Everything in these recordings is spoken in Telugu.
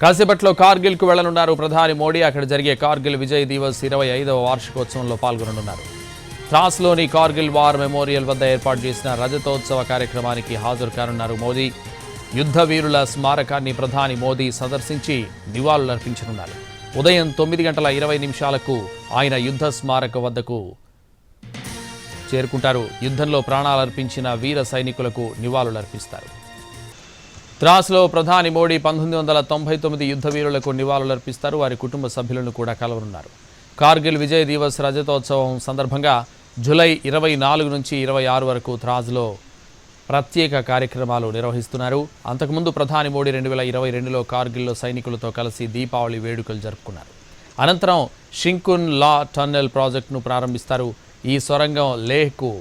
కాసేపట్లో కార్గిల్కు వెళ్లనున్నారు ప్రధాని మోడీ. అక్కడ జరిగే కార్గిల్ విజయ్ దివస్ 25వ వార్షికోత్సవంలో పాల్గొననున్నారు. త్రాస్లోని కార్గిల్ వార్ మెమోరియల్ వద్ద ఏర్పాటు చేసిన రజతోత్సవ కార్యక్రమానికి హాజరు కానున్నారు మోదీ. యుద్ధ వీరుల స్మారకాన్ని ప్రధాని మోదీ సందర్శించి నివాళులర్పించనున్నారు. ఉదయం 9:20 ఆయన యుద్ధ స్మారక వద్దకు చేరుకుంటారు. యుద్ధంలో ప్రాణాలర్పించిన వీర సైనికులకు నివాళులర్పిస్తారు. త్రాస్లో ప్రధాని మోడీ 1999 యుద్ధ వీరులకు నివాళులర్పిస్తారు. వారి కుటుంబ సభ్యులను కూడా కలవనున్నారు. కార్గిల్ విజయ్ దివస్ రజతోత్సవం సందర్భంగా జూలై 24 నుంచి 26 వరకు త్రాస్లో ప్రత్యేక కార్యక్రమాలు నిర్వహిస్తున్నారు. అంతకుముందు ప్రధాని మోడీ 2022లో కార్గిల్లో సైనికులతో కలిసి దీపావళి వేడుకలు జరుపుకున్నారు. అనంతరం షింకున్ లా టన్నెల్ ప్రాజెక్టును ప్రారంభిస్తారు. ఈ సొరంగం లేహ్కు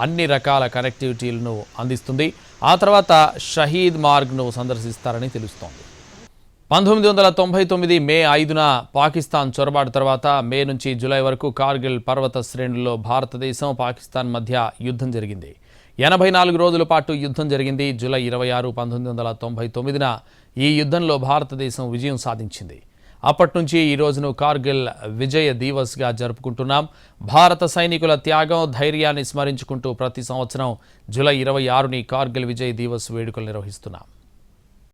అన్ని రకాల కనెక్టివిటీలను అందిస్తుంది. ఆ తర్వాత షహీద్ మార్గ్ను సందర్శిస్తారని తెలుస్తోంది. 1999 మే 5న పాకిస్తాన్ చొరబాటు తర్వాత మే నుంచి జూలై వరకు కార్గిల్ పర్వత శ్రేణుల్లో భారతదేశం పాకిస్తాన్ మధ్య యుద్ధం జరిగింది. 84 రోజుల పాటు యుద్ధం జరిగింది. జూలై 26, 1999న ఈ యుద్ధంలో భారతదేశం విజయం సాధించింది. అప్పటి నుంచి ఈ రోజును కార్గిల్ విజయ దివస్గా జరుపుకుంటున్నాం. భారత సైనికుల త్యాగం, ధైర్యాన్ని స్మరించుకుంటూ ప్రతి సంవత్సరం జూలై 26ని కార్గిల్ విజయ్ దివస్ వేడుకలు నిర్వహిస్తున్నాం.